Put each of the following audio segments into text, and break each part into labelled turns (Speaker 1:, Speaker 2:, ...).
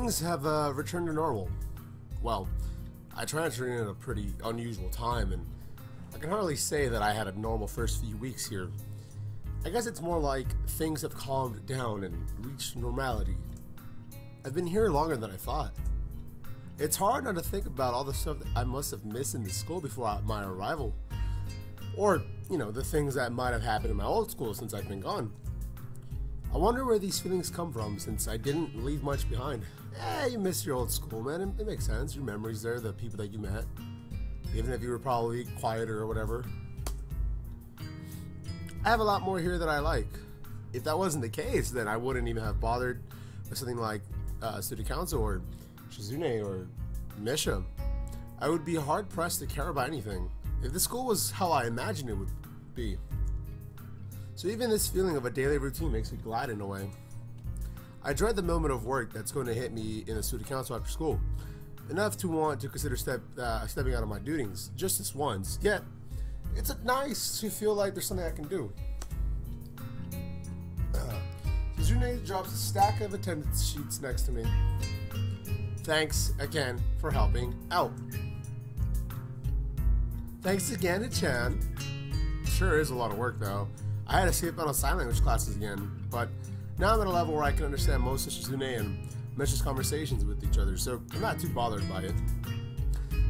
Speaker 1: things have returned to normal. Well, I transferred in at a pretty unusual time, and I can hardly say that I had a normal first few weeks here. I guess it's more like things have calmed down and reached normality. I've been here longer than I thought. It's hard not to think about all the stuff that I must have missed in the school before my arrival. Or, you know, the things that might have happened in my old school since I've been gone. I wonder where these feelings come from, since I didn't leave much behind. You miss your old school, man. It makes sense. Your memories there, the people that you met. Even if you were probably quieter or whatever. I have a lot more here that I like. If that wasn't the case, then I wouldn't even have bothered with something like student council or Shizune or Misha. I would be hard pressed to care about anything if the school was how I imagined it would be. So even this feeling of a daily routine makes me glad in a way. I dread the moment of work that's going to hit me in the student council after school, enough to want to consider stepping out of my duties just this once. Yet it's nice to feel like there's something I can do. Shizune drops a stack of attendance sheets next to me. Thanks again for helping out. Thanks again to Chan. Sure is a lot of work though. I had to skip out on sign language classes again, but now I'm at a level where I can understand most of Shizune and Misha's conversations with each other, so I'm not too bothered by it.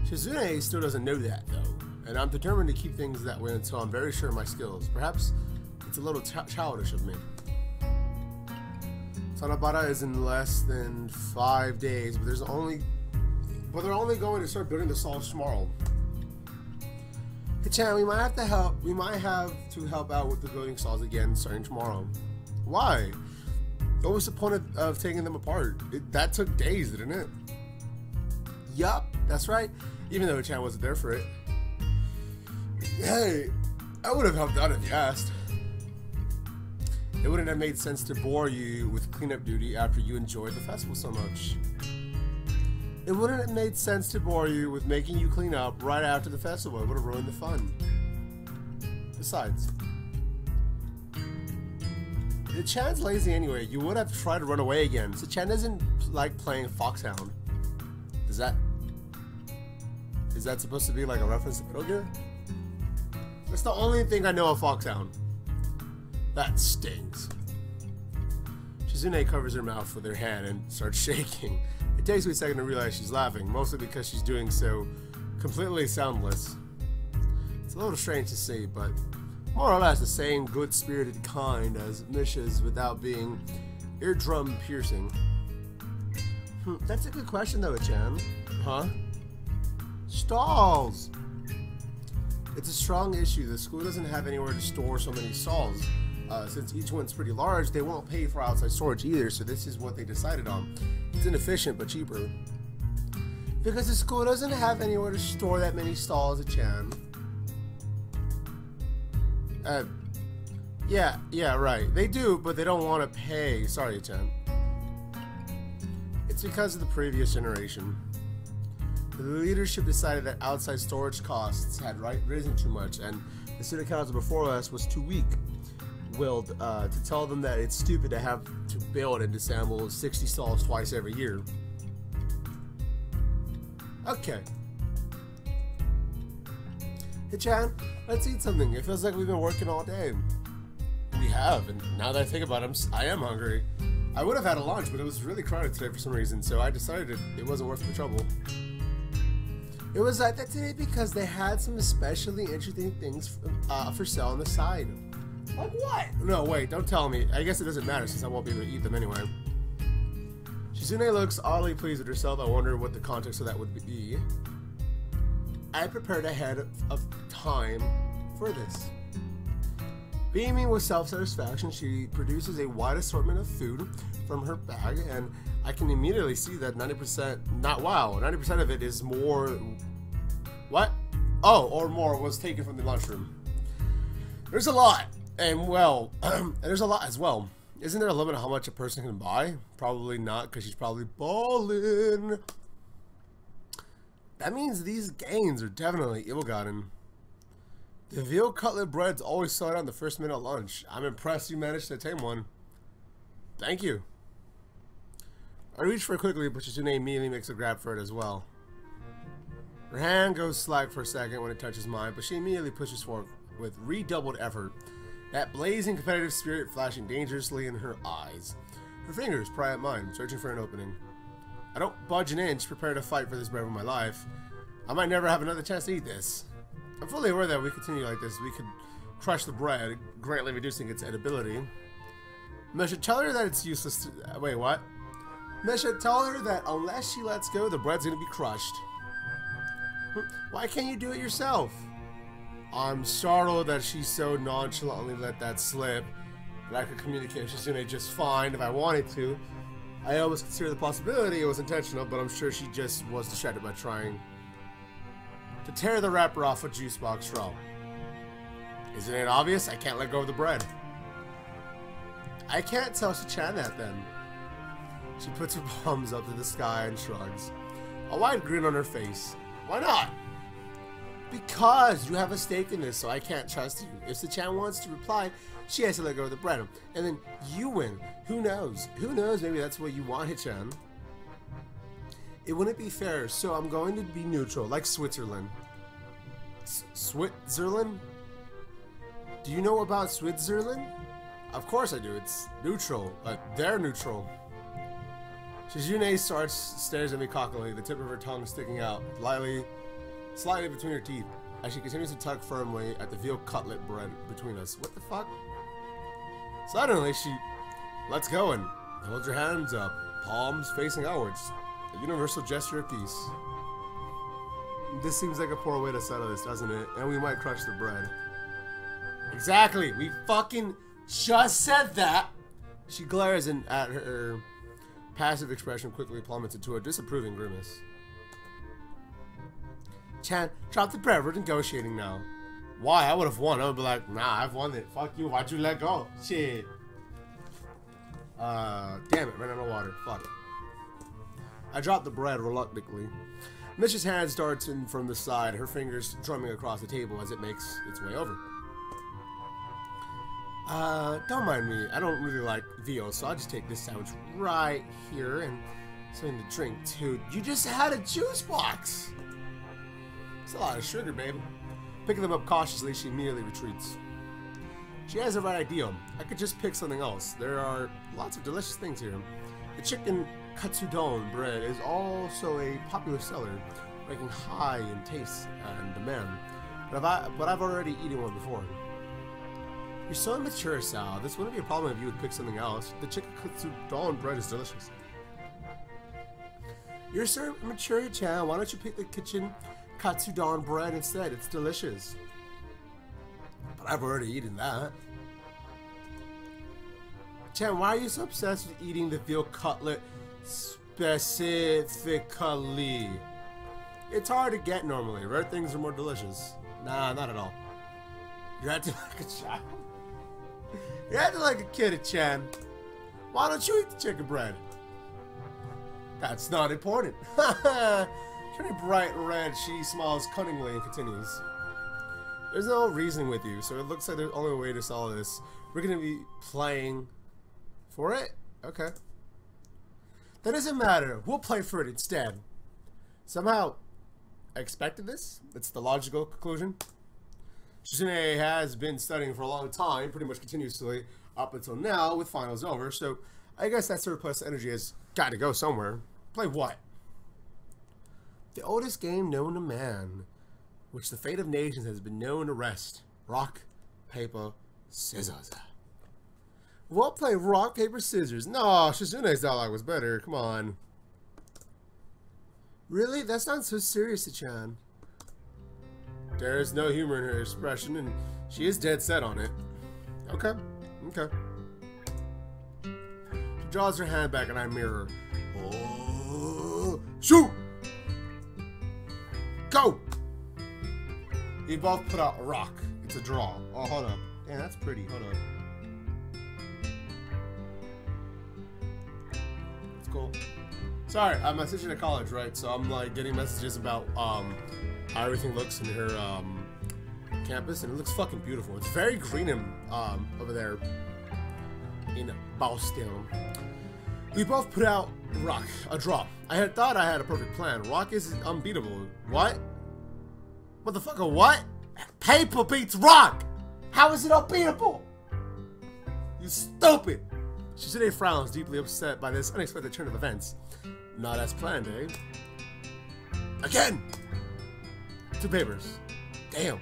Speaker 1: Shizune still doesn't know that though, and I'm determined to keep things that way until I'm very sure of my skills. Perhaps it's a little childish of me. Tanabata is in less than 5 days, but they're only going to start building the stalls tomorrow. Hey Chan, we might have to help out with the building stalls again starting tomorrow. Why? What was the point of taking them apart? That took days, didn't it? Yup, that's right. Even though Chan wasn't there for it. Hey, I would have helped out if you asked. It wouldn't have made sense to bore you with cleanup duty after you enjoyed the festival so much. It wouldn't have made sense to bore you with making you clean up right after the festival. It would have ruined the fun. Besides, if Chan's lazy anyway, you would have to try to run away again. So Chan doesn't like playing Foxhound. Is that supposed to be like a reference to Metal Gear? That's the only thing I know of Foxhound. That stings. Shizune covers her mouth with her hand and starts shaking. It takes me a second to realize she's laughing, mostly because she's doing so completely soundless. It's a little strange to see, but more or less the same good-spirited kind as Misha's without being eardrum piercing. That's a good question though, Chan. Huh? Stalls! It's a strong issue. The school doesn't have anywhere to store so many stalls. Since each one's pretty large, they won't pay for outside storage either, so this is what they decided on. It's inefficient, but cheaper. Because the school doesn't have anywhere to store that many stalls, Chan. Yeah, right. They do, but they don't want to pay. Sorry, Chan. It's because of the previous generation. The leadership decided that outside storage costs had risen too much, and the student council before us was too weak-willed to tell them that it's stupid to have to build and disassemble 60 stalls twice every year. Okay. Hey Chan, let's eat something. It feels like we've been working all day. We have, and now that I think about it, I am hungry. I would have had a lunch, but it was really crowded today for some reason, so I decided it wasn't worth the trouble. It was like that today because they had some especially interesting things for sale on the side. Like what? No, wait, don't tell me. I guess it doesn't matter since I won't be able to eat them anyway. Shizune looks oddly pleased with herself. I wonder what the context of that would be. I prepared ahead of time for this. Beaming with self-satisfaction, she produces a wide assortment of food from her bag, and I can immediately see that 90% of it is more... What? Oh, or more was taken from the lunchroom. There's a lot, and well, there's a lot as well. Isn't there a limit on how much a person can buy? Probably not, because she's probably ballin'. That means these gains are definitely ill-gotten. The veal cutlet bread's always sold out in the first minute of lunch. I'm impressed you managed to attain one. Thank you. I reach for it quickly, but Shizune immediately makes a grab for it as well. Her hand goes slack for a second when it touches mine, but she immediately pushes forward with redoubled effort, that blazing competitive spirit flashing dangerously in her eyes. Her fingers pry at mine, searching for an opening. I don't budge an inch, prepared to fight for this bread of my life. I might never have another chance to eat this. I'm fully aware that if we continue like this, we could crush the bread, greatly reducing its edibility. Mesha, tell her that it's useless to... wait, what? Mesha, tell her that unless she lets go, the bread's gonna be crushed. Why can't you do it yourself? I'm startled that she so nonchalantly let that slip. But I could communicate with Shizune just fine if I wanted to. I always consider the possibility it was intentional, but I'm sure she just was distracted by trying to tear the wrapper off a juice box straw. Isn't it obvious? I can't let go of the bread. I can't tell Shichan that then. She puts her palms up to the sky and shrugs, a wide grin on her face. Why not? Because you have a stake in this, so I can't trust you. If Shichan wants to reply, she has to let go of the bread. And then you win. Who knows? Who knows? Maybe that's what you want, Hichan. It wouldn't be fair, so I'm going to be neutral, like Switzerland. Switzerland? Do you know about Switzerland? Of course I do. It's neutral. They're neutral. Shizune stares at me cockily, the tip of her tongue sticking out, slightly between her teeth, as she continues to tug firmly at the veal cutlet bread between us. What the fuck? Suddenly, she lets go and holds her hands up, palms facing outwards. A universal gesture of peace. This seems like a poor way to settle this, doesn't it? And we might crush the bread. Exactly! We fucking just said that! She glares at her passive expression quickly plummets into a disapproving grimace. Chan, drop the bread. We're negotiating now. Why? I would have won. I would be like, nah, I've won it. Fuck you. Why'd you let go? Shit. Damn it. Ran out of water. Fuck. I dropped the bread reluctantly. Mish's hand darts in from the side, her fingers drumming across the table as it makes its way over. Don't mind me. I don't really like veal, so I'll just take this sandwich right here and something to drink too. You just had a juice box! It's a lot of sugar, babe. Picking them up cautiously, she immediately retreats. She has the right idea. I could just pick something else. There are lots of delicious things here. The chicken katsudon bread is also a popular seller, ranking high in taste and demand. But I've already eaten one before. You're so immature, Sal. This wouldn't be a problem if you would pick something else. The chicken katsudon bread is delicious. You're so immature, Chan. Why don't you pick the kitchen katsudon bread instead? It's delicious. But I've already eaten that. Chan, why are you so obsessed with eating the veal cutlet specifically? It's hard to get normally. Rare things are more delicious. Nah, not at all. You're acting like a child. You're acting like a kid, Chan. Why don't you eat the chicken bread? That's not important. Turning bright red, she smiles cunningly and continues. There's no reasoning with you, so it looks like the only way to solve this. We're gonna be playing for it? Okay. That doesn't matter. We'll play for it instead. Somehow, I expected this. It's the logical conclusion. Shizune has been studying for a long time, pretty much continuously, up until now, with finals over, so I guess that surplus energy has got to go somewhere. Play what? The oldest game known to man, which the fate of nations has been known to rest. Rock, paper, scissors. We'll play rock, paper, scissors. No, Shizune's dialogue was better. Come on. Really? That sounds so serious to Chan. There is no humor in her expression, and she is dead set on it. Okay. Okay. She draws her hand back, and I mirror. Oh, shoot! Go! You both put out a rock. It's a draw. Oh, hold up. Damn, that's pretty. Hold up. It's cool. Sorry, I'm a teacher at college, right? So I'm like getting messages about how everything looks in her campus, and it looks fucking beautiful. It's very green and over there in Boston. We both put out Rock, a draw. I had thought I had a perfect plan. Rock is unbeatable. What? Motherfucker, what? Paper beats Rock! How is it unbeatable? You stupid! Shizune frowns, deeply upset by this unexpected turn of events. Not as planned, eh? Again! 2 papers. Damn.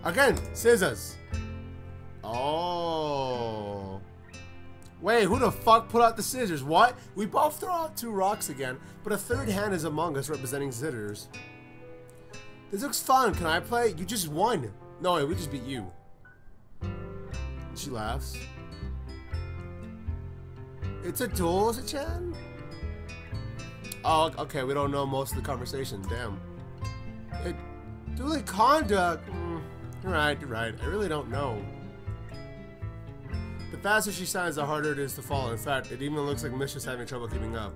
Speaker 1: Again, scissors. Oh. Wait, who the fuck put out the scissors? What? We both throw out 2 rocks again, but a 3rd hand is among us representing scissors. This looks fun. Can I play? You just won. No, wait, we just beat you. She laughs. It's a duel, is it, Chan? Oh, okay, we don't know most of the conversation. Damn. Dueling conduct. You're right. I really don't know. The faster she signs, the harder it is to follow. In fact, it even looks like Misha's having trouble keeping up.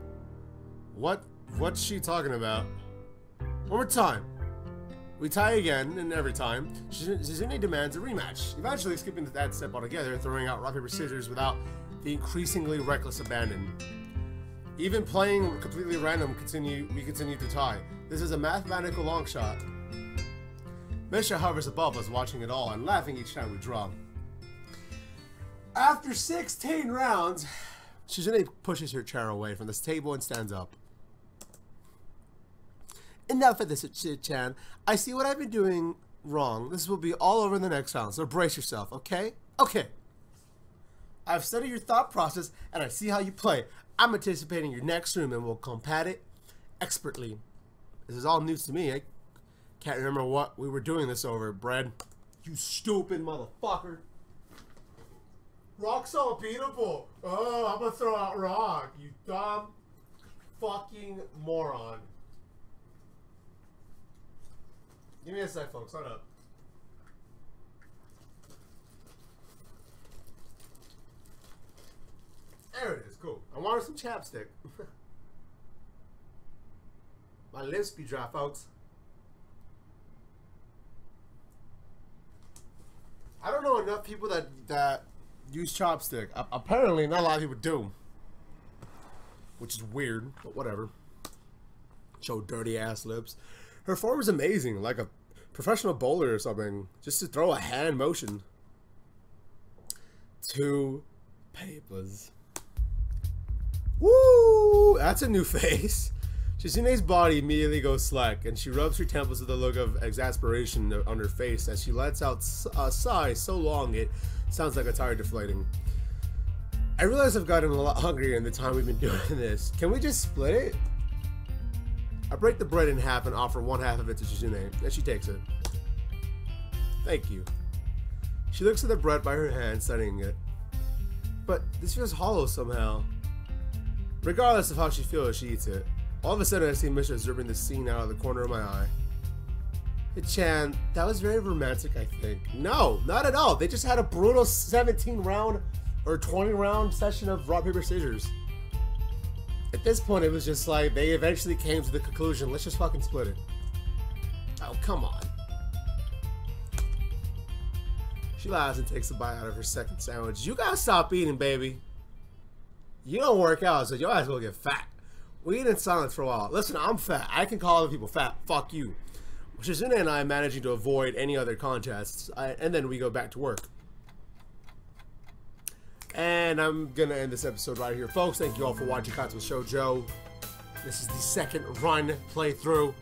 Speaker 1: What's she talking about? One more time. We tie again, and every time, Shizune demands a rematch, eventually skipping that step altogether, throwing out rock, paper, scissors without the increasingly reckless abandon. Even playing completely random, we continue to tie. This is a mathematical long shot. Misha hovers above us, watching it all, and laughing each time we draw. After 16 rounds, Shizune pushes her chair away from this table and stands up. Enough of this, Chan. I see what I've been doing wrong. This will be all over in the next round, so brace yourself, okay? Okay. I've studied your thought process, and I see how you play. I'm anticipating your next room, and we'll combat it expertly. This is all news to me. I can't remember what we were doing this over, Brad. You stupid motherfucker. Rock's unbeatable. Oh, I'm gonna throw out Rock. You dumb fucking moron. Give me a sec, folks. Hold up. There it is. Cool. I wanted some chapstick. My lips be dry, folks. I don't know enough people that use chopstick. Apparently, not a lot of people do. Which is weird, but whatever. Show dirty ass lips. Her form is amazing, like a professional bowler or something. Just to throw a hand motion. 2 papers. Woo! That's a new face. Shizune's body immediately goes slack, and she rubs her temples with a look of exasperation on her face as she lets out a sigh so long it sounds like a tire deflating. I realize I've gotten a lot hungrier in the time we've been doing this. Can we just split it? I break the bread in half and offer 1/2 of it to Shizune, and she takes it. Thank you. She looks at the bread by her hand, studying it. But this feels hollow somehow. Regardless of how she feels, she eats it. All of a sudden, I see Misha observing the scene out of the corner of my eye. Hey, Chan, that was very romantic, I think. No, not at all. They just had a brutal 17-round or 20-round session of rock, paper, scissors. At this point, it was just like they eventually came to the conclusion, let's just fucking split it. Oh, come on. She laughs and takes a bite out of her second sandwich. You gotta stop eating, baby. You don't work out, so your ass will get fat. We eat in silence for a while. Listen, I'm fat. I can call other people fat. Fuck you. Shizune and I are managing to avoid any other contests, and then we go back to work. And I'm gonna end this episode right here, folks. Thank you all for watching Katsuo Shoujo. This is the second run playthrough.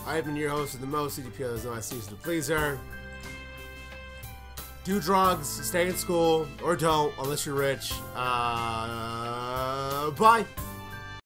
Speaker 1: I have been your host of the most. CDPL is not season to pleaser. Do drugs, stay in school, or don't, unless you're rich. Bye.